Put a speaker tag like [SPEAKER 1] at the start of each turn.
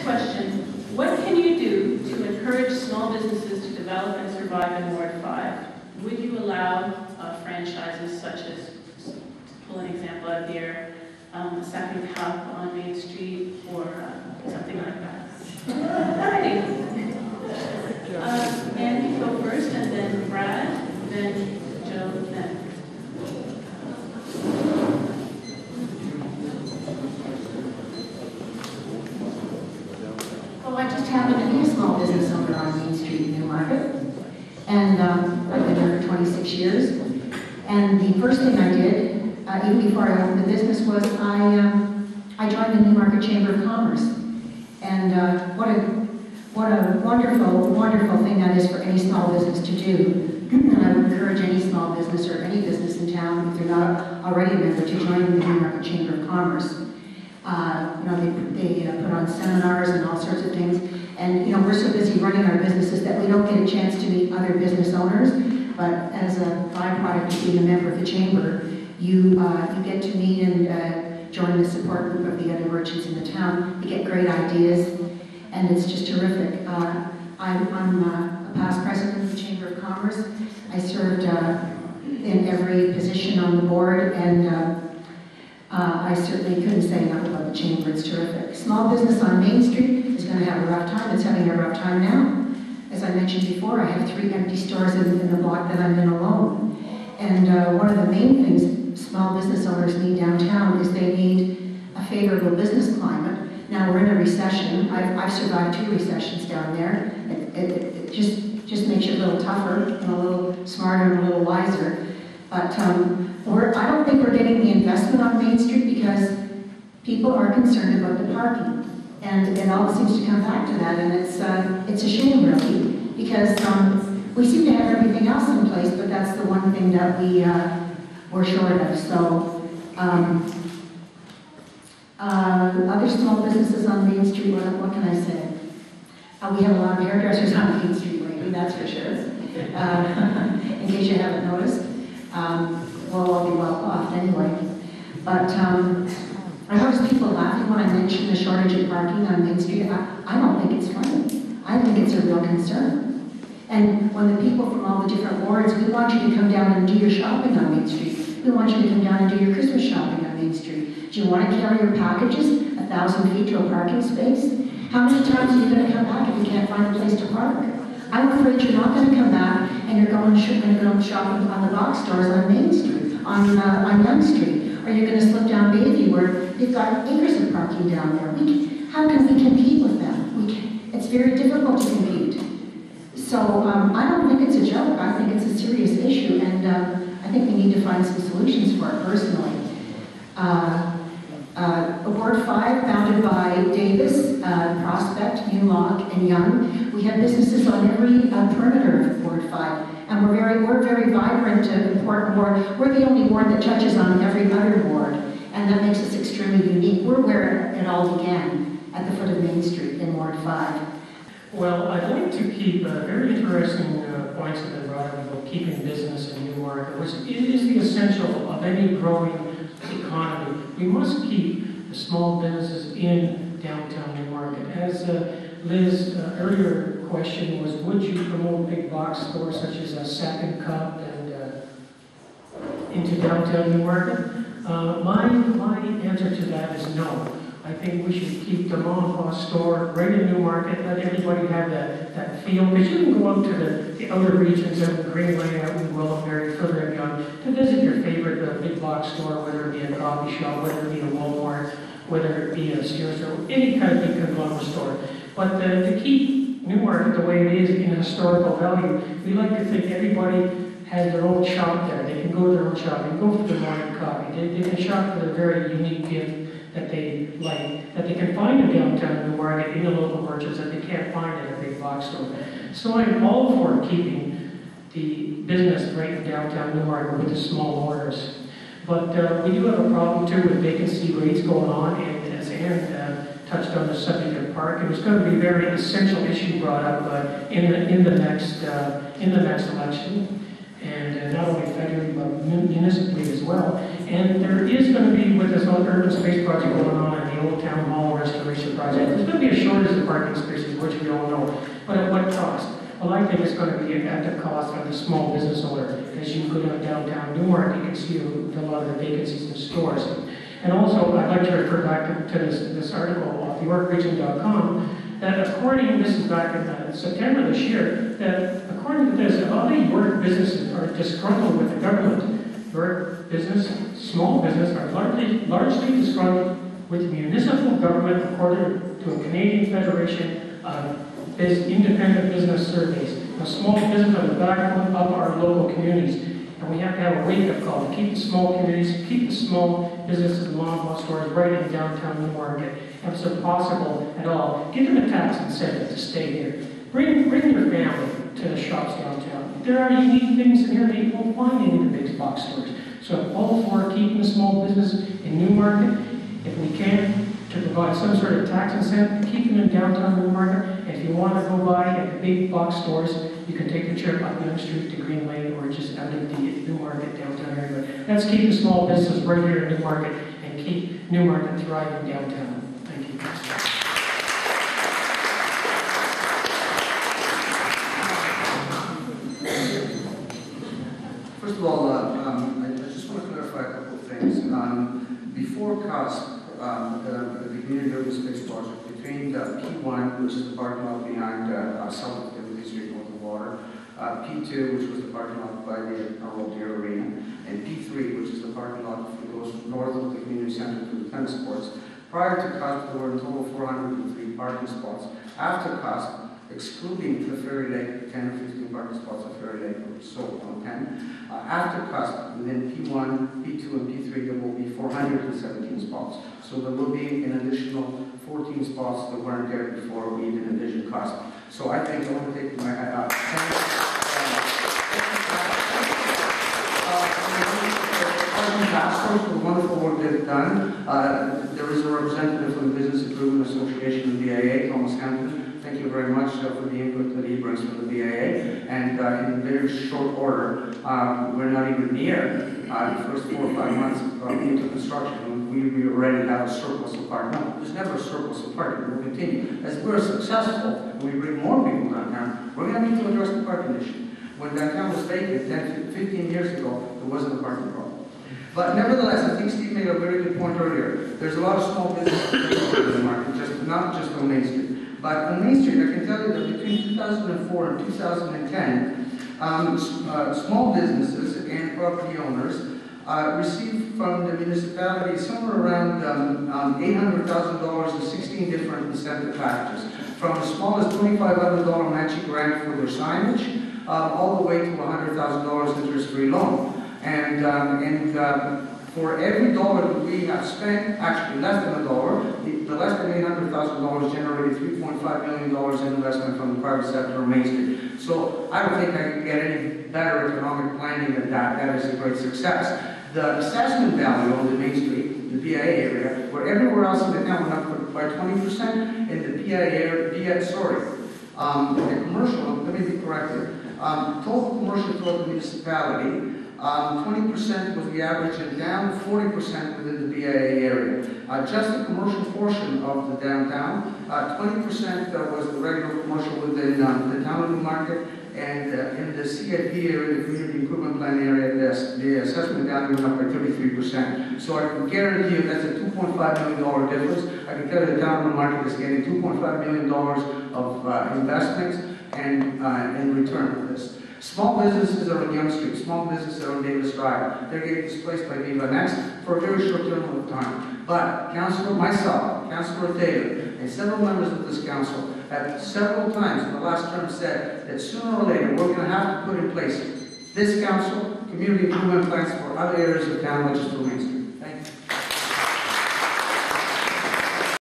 [SPEAKER 1] Next question. What can you do to encourage small businesses to develop and survive in Ward 5? Would you allow franchises such as, to pull an example out here, a second cup on Main Street or something like that? Alrighty. Andy, go first, and then Brad, then Joe next.
[SPEAKER 2] Well, I just happen to be a small business owner on Main Street in Newmarket, and I've been here for 26 years. And the first thing I did, even before I opened the business, was I joined the Newmarket Chamber of Commerce. And what a wonderful, wonderful thing that is for any small business to do. And I would encourage any small business or any business in town, if they're not already a member, to join the Newmarket Chamber of Commerce. They put on seminars and all sorts of things. And we're so busy running our businesses that we don't get a chance to meet other business owners. But as a byproduct of being a member of the chamber, you get to meet and join the support group of the other merchants in the town. You get great ideas, and it's just terrific. I'm a past president of the Chamber of Commerce. I served in every position on the board, and I certainly couldn't say enough about the chamber. It's terrific. Small business on Main Street is going to have a rough time. It's having a rough time now. As I mentioned before, I have 3 empty stores in the block that I'm in alone. And one of the main things small business owners need downtown is they need a favorable business climate. Now we're in a recession. I've survived 2 recessions down there. It just makes you a little tougher and a little smarter and a little wiser. But I don't think we're getting the investment on Main Street because people are concerned about the parking. And it all seems to come back to that, and it's a shame, really, because we seem to have everything else in place, but that's the one thing that we're short of. So, other small businesses on Main Street, what can I say? We have a lot of hairdressers on Main Street lately, that's for sure. In case you haven't noticed. We'll all be well off anyway. But I notice people laughing when I mention the shortage of parking on Main Street. I don't think it's funny. I think it's a real concern. And when the people from all the different wards, we want you to come down and do your shopping on Main Street. We want you to come down and do your Christmas shopping on Main Street. Do you want to carry your packages 1,000 feet to a parking space? How many times are you going to come back if you can't find a place to park? I'm afraid you're not going to come back and you're going shopping on the box stores on Main Street, on Young Street. Or you're going to slip down Bayview where they've got acres of parking down there. How can we compete with them? It's very difficult to compete. So I don't think it's a joke. I think it's a serious issue, and I think we need to find some solutions for it personally. Ward 5, founded by Davis, Prospect, Newlock, and Young. We have businesses on every perimeter of Ward 5, and we're very vibrant, important ward. We're the only ward that touches on every other ward, and that makes us extremely unique. We're where it all began, at the foot of Main Street in Ward 5.
[SPEAKER 3] Well, I'd like to keep very interesting points that have been brought up about keeping business in Newmarket, which is the essential of any growing economy. We must keep the small businesses in downtown Newmarket. As Liz' earlier question was, would you promote big box stores such as a Second Cup and into downtown Newmarket? My answer to that is no. I think we should keep the mom-and-pop store right in Newmarket, let everybody have that feel. Because you can go out to the outer regions of Green Lane, out in Willowberry, further and beyond, to visit your favorite big box store, whether it be a coffee shop, whether it be a Walmart, whether it be a Sears or any kind of big conglomerate store. But to keep Newmarket the way it is in historical value, we like to think everybody has their own shop there. They can go to their own shop, they can go for their morning coffee, they can shop for their very unique gift that they like, that they can find in downtown Newmarket in the local merchants that they can't find at a big box store. So I'm all for keeping the business right in downtown Newmarket with the small orders. But we do have a problem too with vacancy rates going on, and as Anne touched on the subject of parking, it's going to be a very essential issue brought up in the next election. And not only federally, but municipally as well. And there is going to be, with this urban space project going on in the Old Town Hall restoration project. There's going to be a shortage of parking spaces, which we all know. But at what cost? Well, I think it's going to be at the cost of the small business owner. As you go down downtown Newmarket, you can see a lot of the vacancies in stores. And also, I'd like to refer back to this article off yorkregion.com, that according, this is back in September this year, that according to this, a lot of York businesses are disgruntled with the government. York business, small business, are largely disgruntled with municipal government, according to a Canadian Federation of Independent Business Surveys. Now, small business are the backbone of our local communities, and we have to have a wake-up call to keep the small communities, keep the small businesses and mom-and-pop stores right in downtown Newmarket. If it's possible at all, give them a tax incentive to stay here. Bring your family to the shops downtown. There are unique things in here that you won't find in the big box stores. So I'm all for keeping the small business in Newmarket, if we can, to provide some sort of tax incentive to keep them in downtown Newmarket. And if you want to go by at the big box stores, you can take the trip up Yonge Street to Green Lane or just out of the Newmarket downtown area. But let's keep the small business right here in Newmarket and keep Newmarket thriving downtown. Thank you.
[SPEAKER 4] First of all, I just want to clarify a couple of things. Before COSP, the Community Urban Space Project, between P1, which is the parking lot behind south of Timothy Street, north of water, P2, which was the parking lot by the Old Deer Arena, and P3, which is the parking lot that goes north of the community center to the tennis courts. Prior to COSP, there were in total 403 parking spots. After COSP, excluding the Ferry Lake, 10 or 15 parking spots at Ferry Lake were sold on 10. After COSP, within P1, P2, and P3, there will be 417 spots. So there will be an additional 14 spots that weren't there before we even envisioned COSP. So I think I want to take my hat off. For the wonderful work they've done. There is a representative from the Business Improvement Association and BIA, Thomas Hampton. Thank you very much for the input that he brings from the BIA. And in very short order, we're not even near the first 4 or 5 months into construction. We already have a surplus of parking. No, there's never a surplus of parking. We'll continue. As we're successful and we bring more people downtown, we're going to need to address the parking issue. When downtown was vacant 10, 15 years ago, there wasn't a parking problem. But nevertheless, I think Steve made a very good point earlier. There's a lot of small businesses in the market, not just on Main Street. But on Main Street, I can tell you that between 2004 and 2010, small businesses and property owners received from the municipality somewhere around $800,000 in 16 different incentive packages, from as small as $2,500 matching grant for their signage, all the way to $100,000 interest-free loan. And for every dollar that we have spent, actually less than a dollar, the less than $800,000 generated $3.5 million in investment from the private sector on Main Street. So I don't think I can get any better economic planning than that. That is a great success. The assessment value on the Main Street, the BIA area, where everywhere else in the town went up by 20%, in the BIA area, the commercial, let me be corrected, total commercial to the municipality, 20% was the average and down 40% within the BIA area. Just the commercial portion of the downtown, 20% was the regular commercial within the town of Newmarket, and in the CIP area, the Community Improvement Plan area, the assessment value went up by 33%. So I can guarantee you that's a $2.5 million difference. I can tell you the town of Newmarket is getting $2.5 million of investments and in return for this. Small businesses are on Yonge Street, small businesses are on Davis Drive. They're getting displaced by Viva Next for a very short term of time. But myself, Councillor Taylor, and several members of this council have several times in the last term said that sooner or later we're going to have to put in place this council, community improvement plans for other areas of town, not just for Main Street. Thank you.